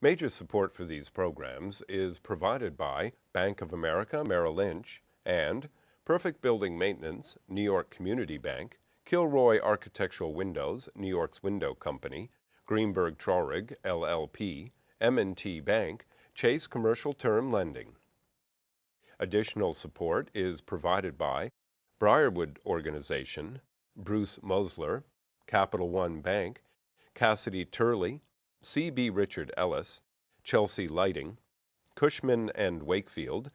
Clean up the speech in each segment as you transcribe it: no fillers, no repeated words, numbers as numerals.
Major support for these programs is provided by Bank of America Merrill Lynch and Perfect Building Maintenance, New York Community Bank, Kilroy Architectural Windows, New York's Window Company, Greenberg Traurig, LLP, M&T Bank, Chase Commercial Term Lending. Additional support is provided by Briarwood Organization, Bruce Mosler, Capital One Bank, Cassidy Turley, C.B. Richard Ellis, Chelsea Lighting, Cushman and Wakefield,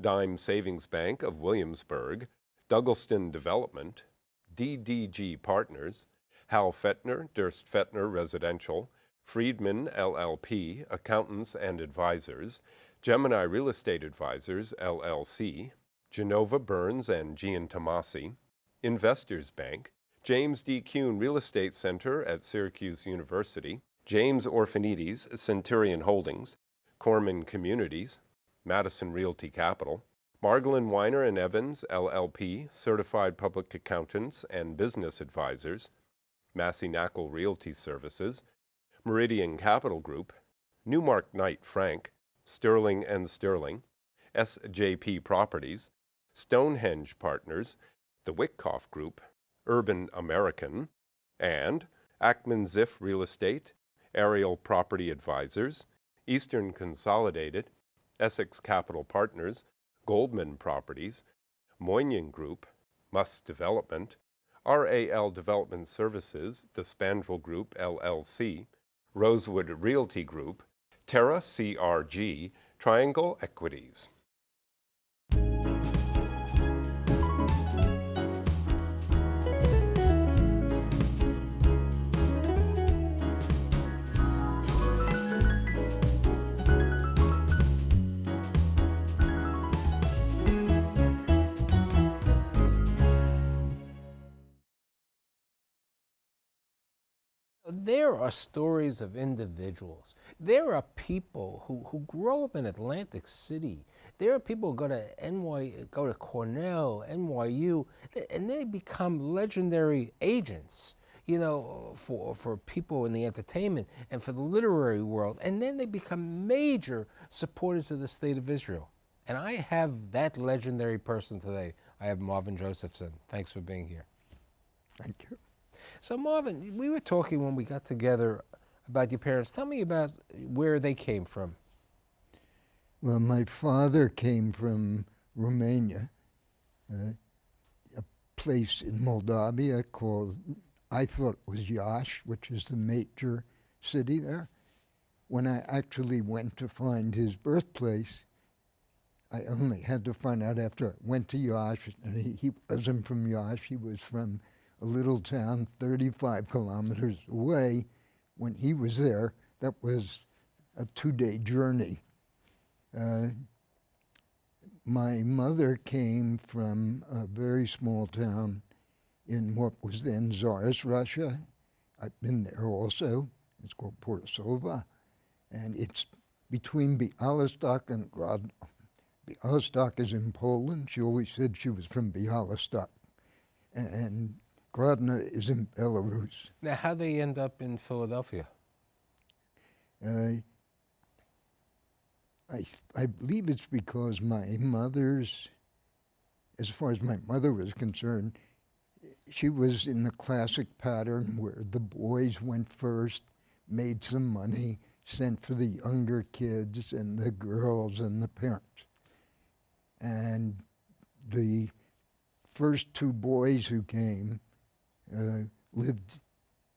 Dime Savings Bank of Williamsburg, Douglaston Development, DDG Partners, Hal Fettner, Durst Fettner Residential, Friedman LLP, Accountants and Advisors, Gemini Real Estate Advisors, LLC, Genova Burns and Gian Tomasi, Investors Bank, James D. Kuhn Real Estate Center at Syracuse University, James Orphanides, Centurion Holdings, Corman Communities, Madison Realty Capital, Margolin Weiner and Evans, LLP, Certified Public Accountants and Business Advisors, Massey Knackle Realty Services, Meridian Capital Group, Newmark Knight Frank, Sterling and Sterling, SJP Properties, Stonehenge Partners, the Wickoff Group, Urban American, and Ackman Ziff Real Estate, Ariel Property Advisors, Eastern Consolidated, Essex Capital Partners, Goldman Properties, Moynihan Group, Muss Development, RAL Development Services, the Spandrel Group, LLC, Rosewood Realty Group, Terra CRG, Triangle Equities. There are stories of individuals. There are people who grow up in Atlantic City. There are people who go to Cornell, NYU, and they become legendary agents, you know, for people in the entertainment and for the literary world. And then they become major supporters of the State of Israel. And I have that legendary person today. I have Marvin Josephson. Thanks for being here. Thank you. So Marvin, we were talking when we got together about your parents. Tell me about where they came from. Well, my father came from Romania, a place in Moldavia called, I thought it was Iași, which is the major city there. When I actually went to find his birthplace, I only had to find out after I went to Iași, and he wasn't from Iași, he was from a little town 35 kilometers away. When he was there, that was a 2-day journey. My mother came from a very small town in what was then Tsarist Russia. I've been there also. It's called Borisova, and it's between Bialystok and Grodno. Bialystok is in Poland. She always said she was from Bialystok. And Grodno is in Belarus. Now, how'd they end up in Philadelphia? I believe it's because my mother's, as far as my mother was concerned, she was in the classic pattern where the boys went first, made some money, sent for the younger kids and the girls and the parents. And the first 2 boys who came lived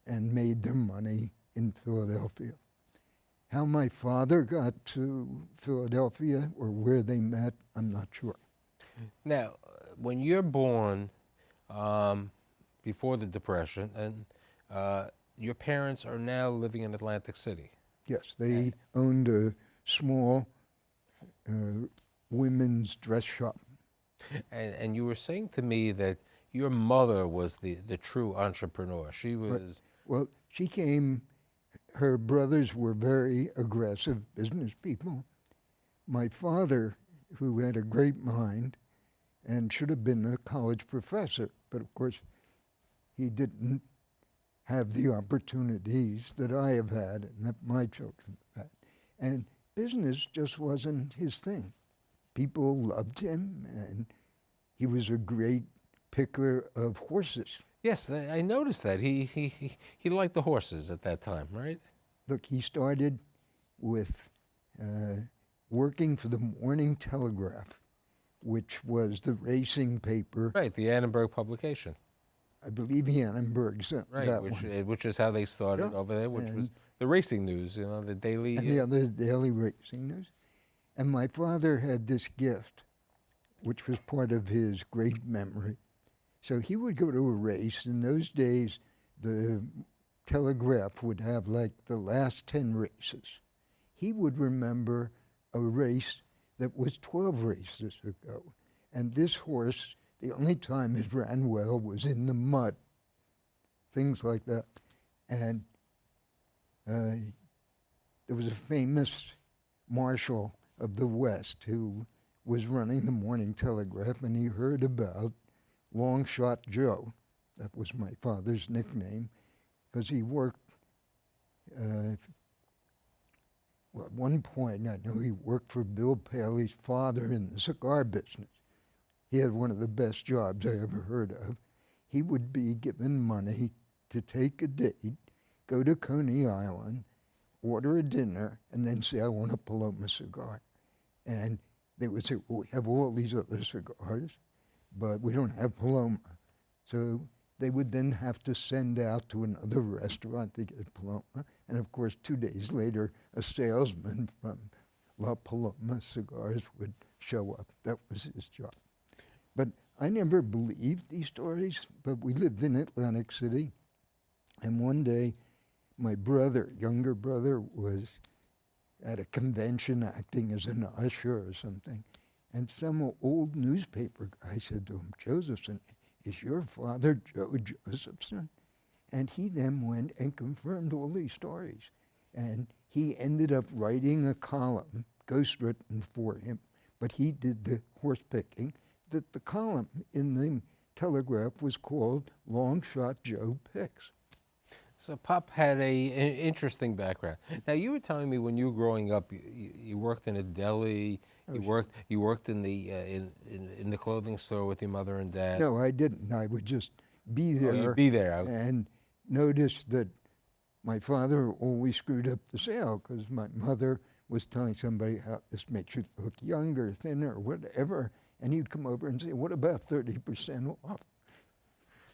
and made their money in Philadelphia. How my father got to Philadelphia or where they met, I'm not sure. Now, when you're born before the Depression, and your parents are now living in Atlantic City. Yes, they owned a small women's dress shop. And you were saying to me that your mother was the true entrepreneur. She was... Well, she came, her brothers were very aggressive business people. My father, who had a great mind and should have been a college professor, but of course he didn't have the opportunities that I have had and that my children have had. And business just wasn't his thing. People loved him, and he was a great picker of horses. Yes, I noticed that. He liked the horses at that time, right? Look, he started with working for the Morning Telegraph, which was the racing paper. Right, the Annenberg publication. I believe Annenberg's Right, that one. which is how they started over there, which was the racing news, you know, the daily. And the other daily racing news. And my father had this gift, which was part of his great memory. So he would go to a race. In those days, the Telegraph would have like the last 10 races. He would remember a race that was 12 races ago. And this horse, the only time it ran well was in the mud, things like that. And there was a famous marshal of the West who was running the Morning Telegraph, and he heard about Long Shot Joe. That was my father's nickname, because he worked, well, at one point I know he worked for Bill Paley's father in the cigar business. He had one of the best jobs I ever heard of. He would be given money to take a date, go to Coney Island, order a dinner, and then say, I want a Paloma cigar. And they would say, well, we have all these other cigars, but we don't have Paloma. So they would then have to send out to another restaurant to get Paloma. And of course, 2 days later, a salesman from La Paloma Cigars would show up. That was his job. But I never believed these stories, but we lived in Atlantic City. And one day, my brother, younger brother, was at a convention acting as an usher or something. And some old newspaper guy said to him, Josephson, is your father Joe Josephson? And he then went and confirmed all these stories. And he ended up writing a column, ghostwritten for him, but he did the horse picking, that the column in the Telegraph was called Long Shot Joe Picks. So Pop had an interesting background. Now, you were telling me when you were growing up, you worked in a deli. You worked in the clothing store with your mother and dad. No, I didn't. I would just be there. Oh, you'd be there. And notice that my father always screwed up the sale because my mother was telling somebody how this makes you look younger, thinner, whatever, and he'd come over and say, "What about 30% off?"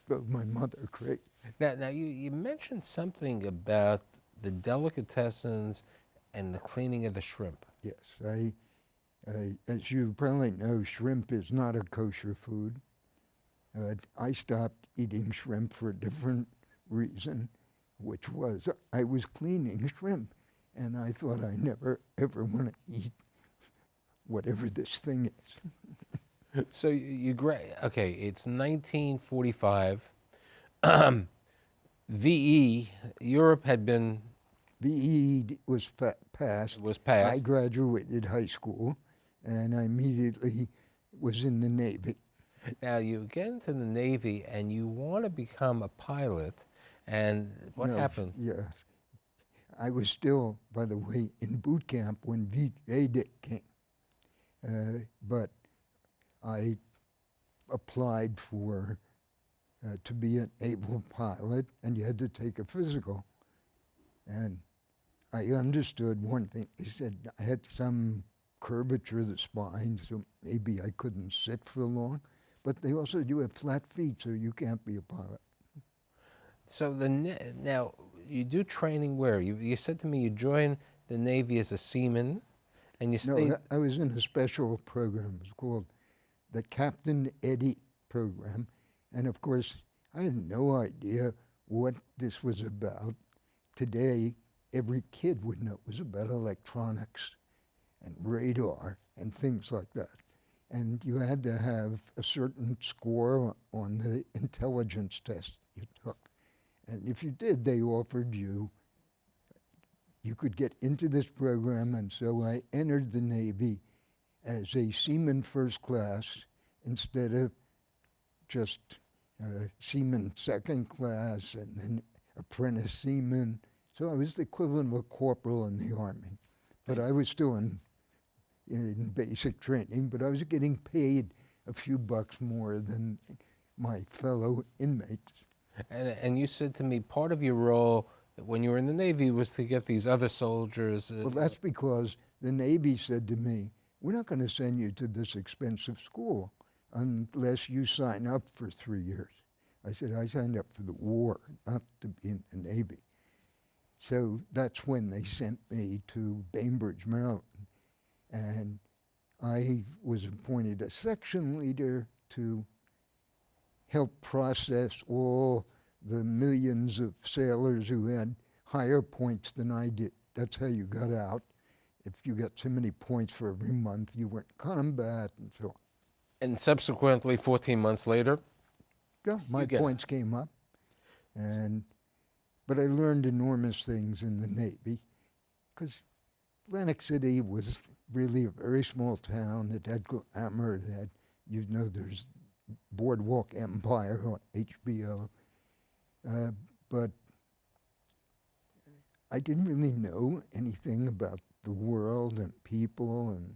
Drove my mother crazy. Now you mentioned something about the delicatessens and the cleaning of the shrimp. Yes, as you probably know, shrimp is not a kosher food. I stopped eating shrimp for a different reason, which was I was cleaning shrimp, and I thought I never ever want to eat whatever this thing is. So okay, it's 1945. VE, Europe had been... VE was passed. Was passed. I graduated high school, and I immediately was in the Navy. Now, you get into the Navy, and you want to become a pilot, and what happened? Yeah. I was still, by the way, in boot camp when VJ Day came. But I applied for to be a naval pilot, and you had to take a physical. And I understood one thing. He said I had some curvature of the spine, so maybe I couldn't sit for long. But they also do have flat feet, so you can't be a pilot. So now, you do training where? You said to me you joined the Navy as a seaman, and you stayed... No, I was in a special program. It was called the Captain Eddie program. And of course, I had no idea what this was about. Today, every kid would know it was about electronics and radar and things like that. And you had to have a certain score on the intelligence test you took. And if you did, they offered you could get into this program. And so I entered the Navy as a seaman first class instead of just seaman second class and then apprentice seaman. So I was the equivalent of a corporal in the Army. But I was still in basic training, but I was getting paid a few bucks more than my fellow inmates. And you said to me part of your role when you were in the Navy was to get these other soldiers. Well, that's because the Navy said to me, we're not going to send you to this expensive school unless you sign up for 3 years. I said, I signed up for the war, not to be in the Navy. So that's when they sent me to Bainbridge, Maryland. And I was appointed a section leader to help process all the millions of sailors who had higher points than I did. That's how you got out. If you got so many points for every month, you went in combat and so on. And subsequently, 14 months later? Yeah, my points came up. But I learned enormous things in the Navy because Atlantic City was really a very small town. It had glamour. It had, there's Boardwalk Empire on HBO. But I didn't really know anything about the world and people and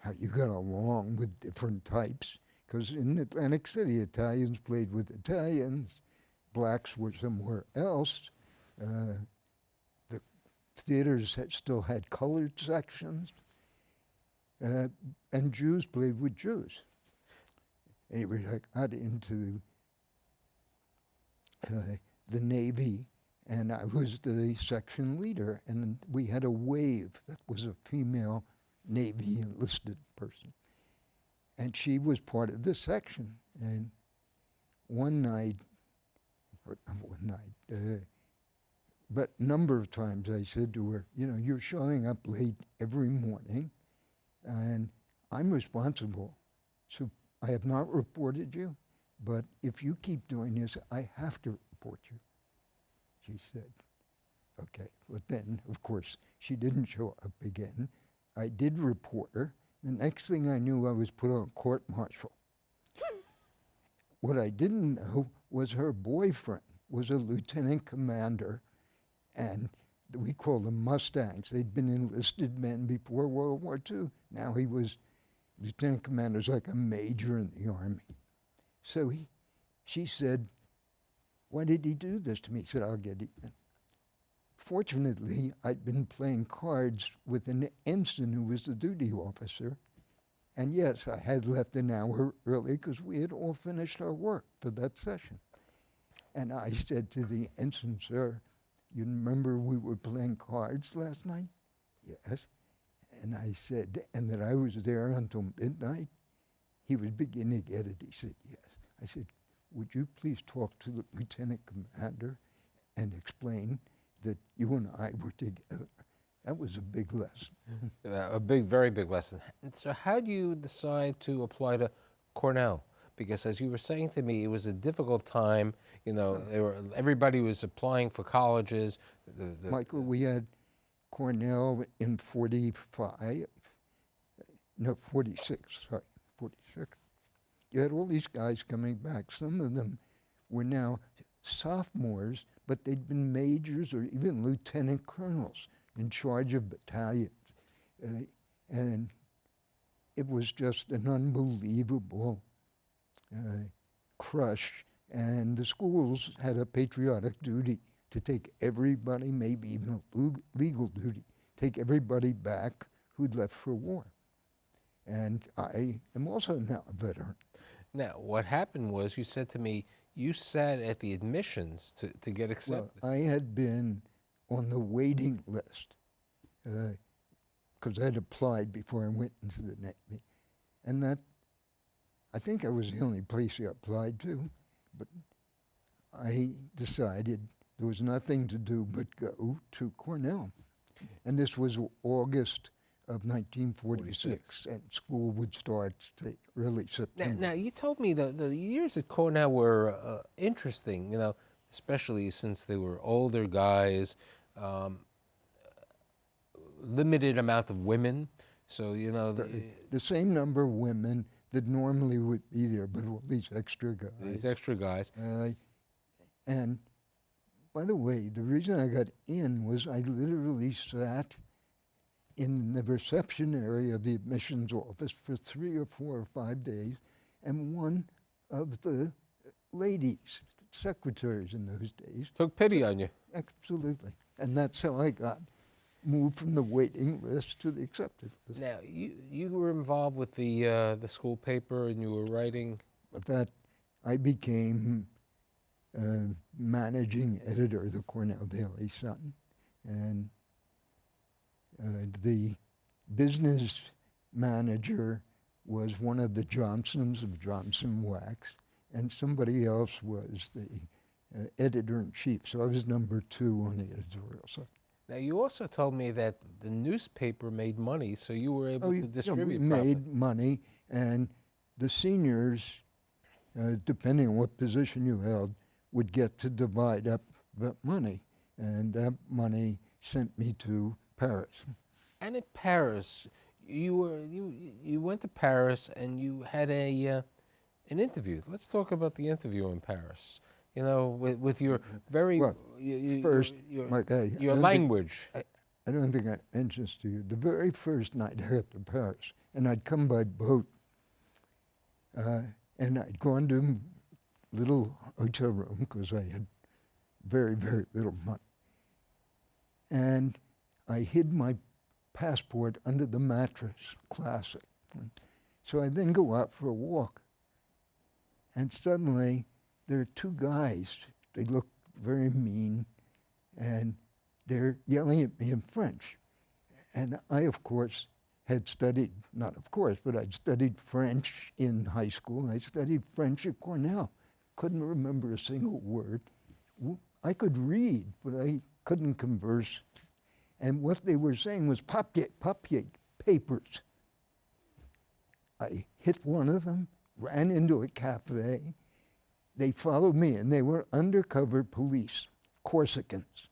how you got along with different types. Because in Atlantic City, Italians played with Italians, blacks were somewhere else. The theaters still had colored sections, and Jews played with Jews. Anyway, I got into the Navy, and I was the section leader, and we had a wave that was a female Navy enlisted person. And she was part of this section. And one night, but a number of times I said to her, you're showing up late every morning, and I'm responsible. So I have not reported you, but if you keep doing this, I have to report you. She said, okay. But then, of course, she didn't show up again. I did report her. The next thing I knew, I was put on court-martial. What I didn't know was her boyfriend was a lieutenant commander, and we called them Mustangs. They'd been enlisted men before World War II. Now he was lieutenant commander, like a major in the Army. So she said, why did he do this to me? He said, I'll get even. Fortunately, I'd been playing cards with an ensign who was the duty officer. And yes, I had left an hour early because we had all finished our work for that session. And I said to the ensign, sir, you remember we were playing cards last night? Yes. And I said, and that I was there until midnight? He was beginning to get it. He said, yes. I said, would you please talk to the lieutenant commander and explain that you and I were together? That was a big lesson. A very big lesson. And so how do you decide to apply to Cornell? Because as you were saying to me, it was a difficult time. Everybody was applying for colleges. Michael, we had Cornell in 46, sorry, 46. You had all these guys coming back. Some of them were now sophomores, but they'd been majors or even lieutenant colonels in charge of battalions. And it was just an unbelievable crush. And the schools had a patriotic duty to take everybody, maybe even a legal duty, take everybody back who'd left for war. And I am also now a veteran. Now, what happened was you said to me, you sat at the admissions to get accepted. Well, I had been on the waiting list because I had applied before I went into the Navy. And that, I think I was the only place I applied to, but I decided there was nothing to do but go to Cornell. And this was August of 1946, and school would start early September. Now, you told me the years at Cornell were interesting, especially since they were older guys, limited amount of women. So, the same number of women that normally would be there, but all these extra guys. These extra guys. And by the way, the reason I got in was I literally sat in the reception area of the admissions office for 3 or 4 or 5 days, and one of the ladies, secretaries in those days. Took pity on you. Absolutely. And that's how I got moved from the waiting list to the accepted list. Now, you were involved with the school paper, and you were writing. But that I became managing editor of the Cornell Daily Sun, and the business manager was one of the Johnsons of Johnson Wax, and somebody else was the editor-in-chief. So I was number 2 on the editorial side. Now, you also told me that the newspaper made money, so you were able to distribute we profit. made money, and the seniors, depending on what position you held, would get to divide up that money, and that money sent me to Paris. And in Paris, you went to Paris and you had an interview. Let's talk about the interview in Paris. You know, with your very your language. I don't think I mentioned this to you. The very first night I got to Paris, and I'd come by boat, and I'd gone to a little hotel room because I had very, very little money. And I hid my passport under the mattress, classic. So I then go out for a walk, and suddenly there are 2 guys. They look very mean, and they're yelling at me in French. And I, of course, had studied, not of course, but I'd studied French in high school. I studied French at Cornell. Couldn't remember a single word. I could read, but I couldn't converse. And what they were saying was papier, papers. I hit one of them, ran into a cafe. They followed me, and they were undercover police, Corsicans.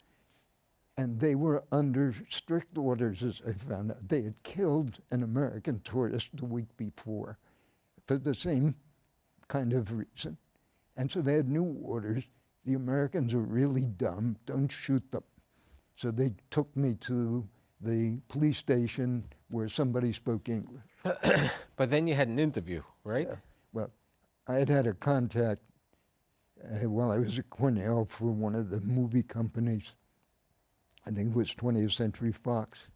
And they were under strict orders, as I found out. They had killed an American tourist the week before for the same kind of reason. And so they had new orders. The Americans are really dumb. Don't shoot them. So they took me to the police station where somebody spoke English. But then you had an interview, right? Yeah. Well, I had a contact while I was at Cornell for one of the movie companies. I think it was 20th Century Fox.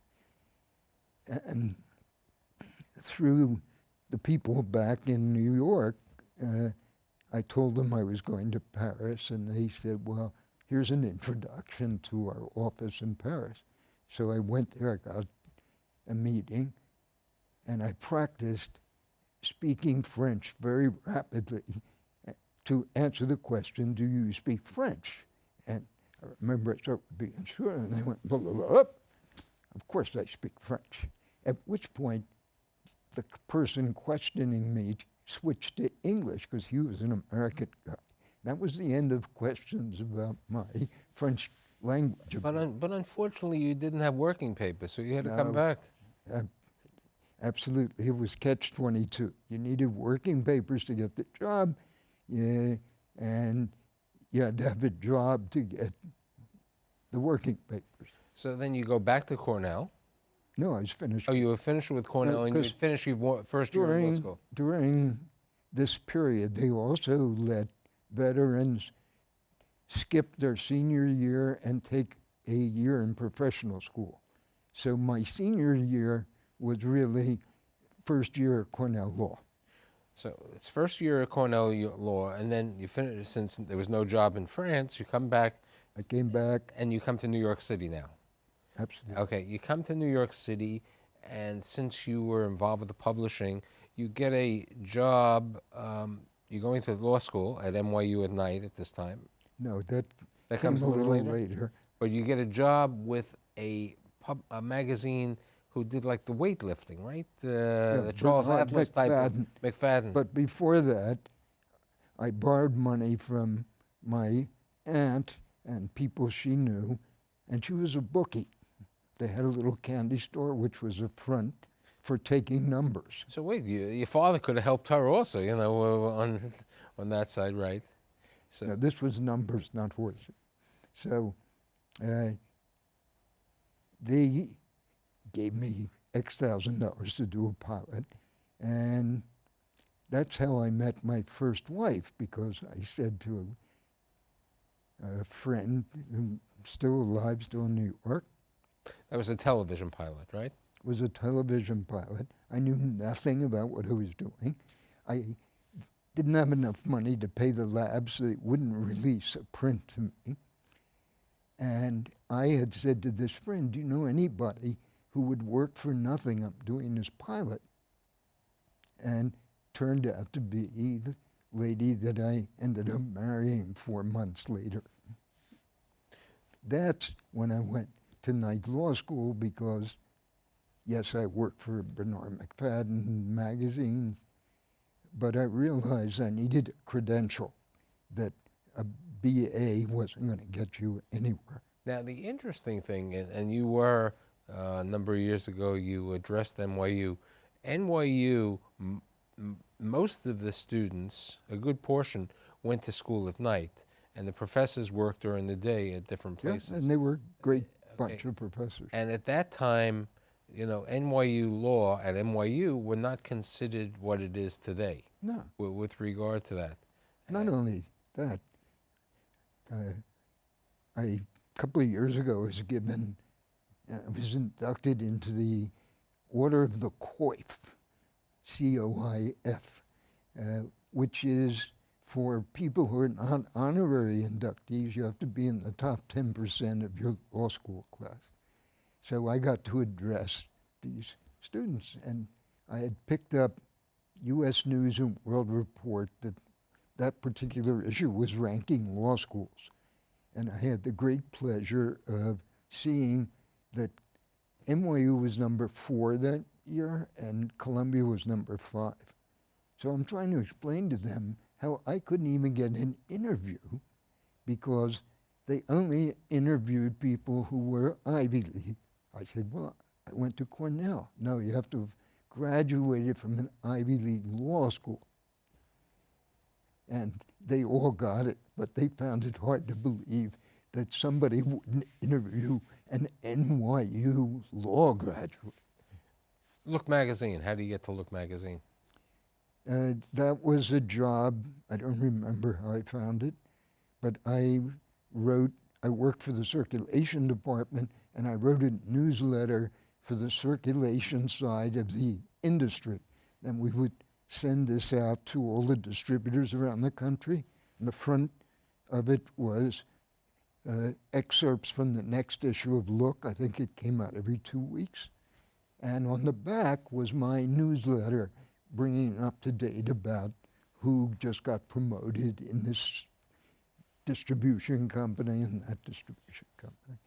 And through the people back in New York, I told them I was going to Paris, and they said, well, here's an introduction to our office in Paris. So I went there, I got a meeting, and I practiced speaking French very rapidly to answer the question, do you speak French? And I remember I started being sure, and they went, blah, blah, blah. Of course I speak French. At which point, the person questioning me switched to English because he was an American guy. That was the end of questions about my French language. But unfortunately, you didn't have working papers, so you had to come back. Absolutely. It was catch-22. You needed working papers to get the job, and you had to have a job to get the working papers. So then you go back to Cornell. No, I was finished. Oh, you were finished with Cornell, and you finished your first year in law school. During this period, they also let veterans skip their senior year and take a year in professional school. So my senior year was really first year at Cornell Law. So it's first year at Cornell Law, and then you finish, since there was no job in France, you come back. I came back. And you come to New York City now. Absolutely. Okay, you come to New York City, and since you were involved with the publishing, you get a job. You're going to law school at NYU at night at this time. No, that comes a little later. But you get a job with a magazine who did like the weightlifting, right? The Charles Atlas type of McFadden. But before that, I borrowed money from my aunt and people she knew, and she was a bookie. They had a little candy store, which was a front for taking numbers. So wait, your father could have helped her also, you know, on that side, right? So no, this was numbers, not horses. So they gave me X thousand dollars to do a pilot. And that's how I met my first wife, because I said to a friend who's still alive, still in New York. That was a television pilot, right? Was a television pilot. I knew nothing about what I was doing. I didn't have enough money to pay the lab, so they wouldn't release a print to me. And I had said to this friend, do you know anybody who would work for nothing? I'm doing this pilot. And turned out to be the lady that I ended up marrying 4 months later. That's when I went to night law school, because yes, I worked for Bernard McFadden magazine, but I realized I needed a credential, that a BA wasn't going to get you anywhere. Now, the interesting thing, and you were, a number of years ago, you addressed NYU. NYU, most of the students, a good portion, went to school at night, and the professors worked during the day at different places. Yeah, and they were a great bunch of professors. And at that time, you know, NYU law at NYU were not considered what it is today. No. With regard to that. Not only that, a couple of years ago I was inducted into the Order of the Coif, COIF, which is for people who are not honorary inductees. You have to be in the top 10% of your law school class. So I got to address these students, and I had picked up U.S. News and World Report that particular issue was ranking law schools. And I had the great pleasure of seeing that NYU was number 4 that year, and Columbia was number 5. So I'm trying to explain to them how I couldn't even get an interview because they only interviewed people who were Ivy League. I said, well, I went to Cornell. No, you have to have graduated from an Ivy League law school. And they all got it, but they found it hard to believe that somebody wouldn't interview an NYU law graduate. Look Magazine, how do you get to Look Magazine? That was a job, I don't remember how I found it, but I worked for the circulation department, and I wrote a newsletter for the circulation side of the industry. And we would send this out to all the distributors around the country. And the front of it was excerpts from the next issue of Look. I think it came out every 2 weeks. And on the back was my newsletter, bringing up to date about who just got promoted in this distribution company and that distribution company.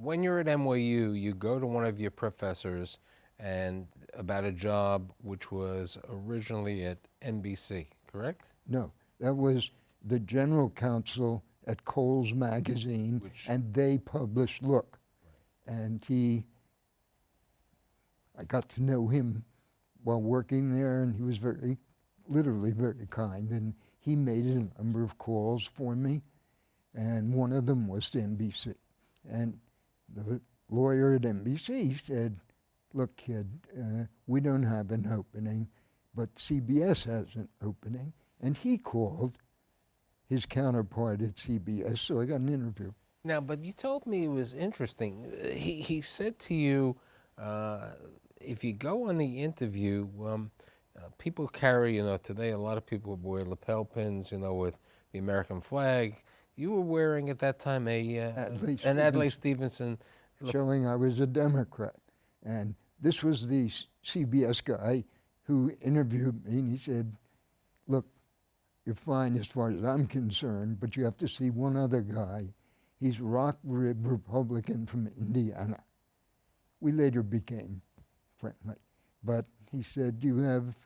When you're at NYU, you go to one of your professors and about a job which was originally at NBC, correct? No, that was the general counsel at Kohl's magazine, and they published Look. Right. And I got to know him while working there, and he was literally very kind, and he made a number of calls for me, and one of them was to NBC. And the lawyer at NBC said, look, kid, we don't have an opening, but CBS has an opening. And he called his counterpart at CBS, so I got an interview. Now, but you told me it was interesting. He said to you, if you go on the interview, people carry, today a lot of people wear lapel pins, with the American flag. You were wearing at that time an Adlai Stevenson. Showing I was a Democrat. And this was the CBS guy who interviewed me, and he said, look, you're fine as far as I'm concerned, but you have to see one other guy. He's a rock-ribbed Republican from Indiana. We later became friendly. But he said, you have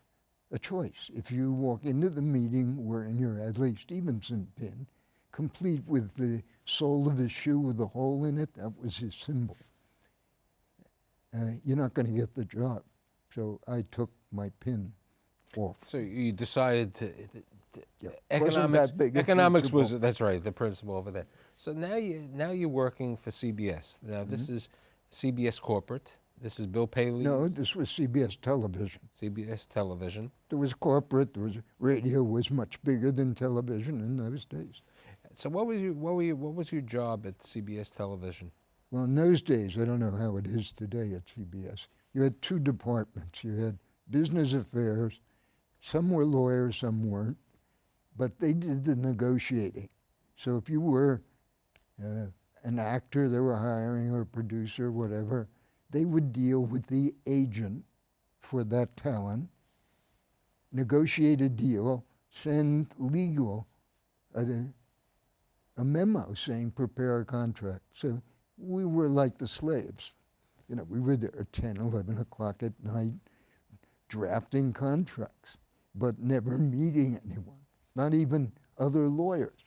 a choice. If you walk into the meeting wearing your Adlai Stevenson pin, complete with the sole of his shoe with a hole in it, that was his symbol. You're not going to get the job. So I took my pin off. So you decided to yeah. Economics was, that's right, the principle over there. So now you're working for CBS. Now this is CBS Corporate. This is Bill Paley's? No, this was CBS Television. CBS Television. There was corporate, there was radio was much bigger than television in those days. So what was your job at CBS Television? Well, in those days, I don't know how it is today at CBS, you had two departments. You had business affairs. Some were lawyers, some weren't, but they did the negotiating. So if you were an actor they were hiring, or a producer, whatever, they would deal with the agent for that talent, negotiate a deal, send legal a memo saying prepare a contract. So we were like the slaves. You know, we were there at 10, 11 o'clock at night drafting contracts, but never meeting anyone, not even other lawyers.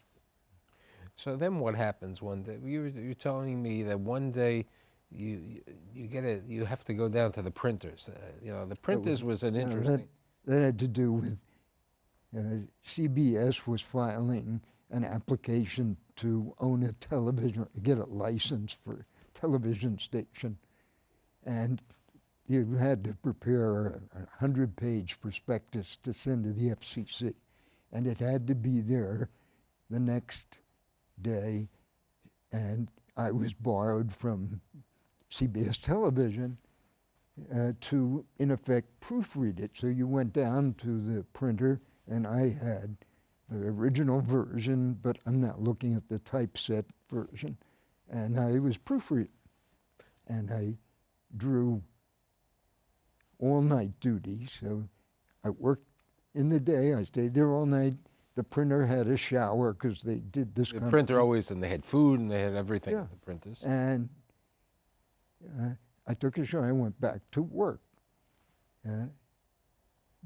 So then what happens one day? You're telling me that one day you have to go down to the printers. You know, the printers was an interesting. That had to do with CBS was filing an application to own a television, get a license for a television station, and you had to prepare a 100-page prospectus to send to the FCC, and it had to be there the next day, and I was borrowed from CBS Television to, in effect, proofread it. So you went down to the printer, and I had the original version, but I'm not looking at the typeset version, and I was proofreading. And I drew all-night duty, so I worked in the day, I stayed there all night. The printer had a shower because they did this kind of thing. The printer always, and they had food and they had everything, Yeah. the printers. And I took a shower, I went back to work.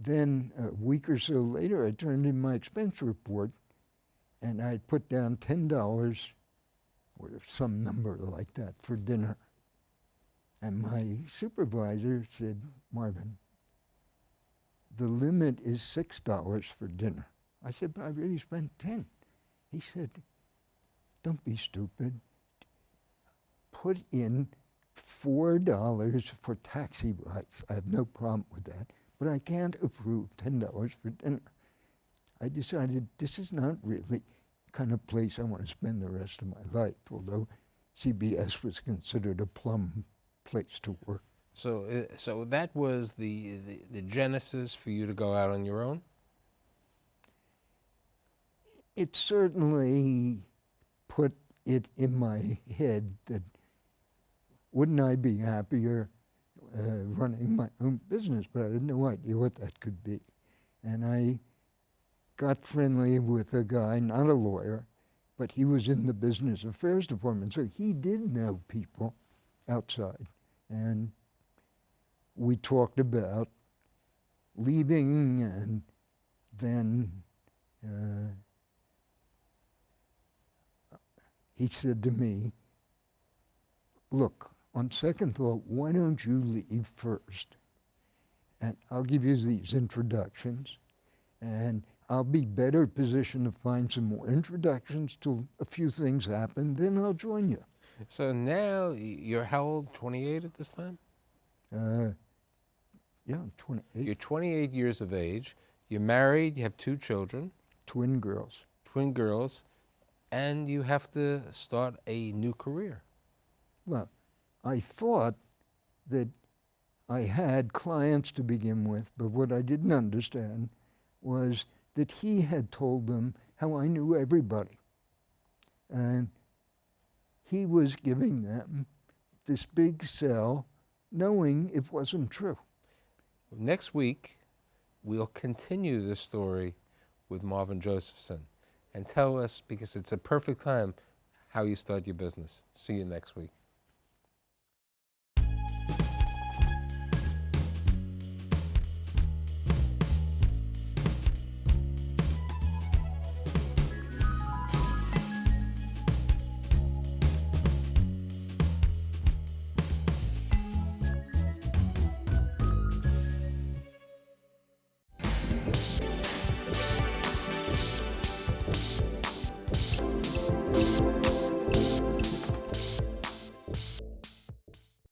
Then a week or so later, I turned in my expense report, and I put down $10 or some number like that for dinner. And my supervisor said, Marvin, the limit is $6 for dinner. I said, but I really spent 10. He said, don't be stupid. Put in $4 for taxi rides. I have no problem with that, but I can't approve $10 for dinner. I decided this is not really the kind of place I want to spend the rest of my life, although CBS was considered a plum place to work. So, so that was the genesis for you to go out on your own? It certainly put it in my head that wouldn't I be happier running my own business, but I had no idea what that could be. And I got friendly with a guy, not a lawyer, but he was in the business affairs department, so he did know people outside. And we talked about leaving, and then he said to me, look, on second thought, why don't you leave first? And I'll give you these introductions, and I'll be better positioned to find some more introductions till a few things happen, then I'll join you. So now you're how old, 28 at this time? Yeah, I'm 28. You're 28 years of age, you're married, you have 2 children. Twin girls. Twin girls, and you have to start a new career. Well, I thought that I had clients to begin with, but what I didn't understand was that he had told them how I knew everybody. And he was giving them this big sell, knowing it wasn't true. Next week, we'll continue this story with Marvin Josephson and tell us, because it's a perfect time, how you start your business. See you next week.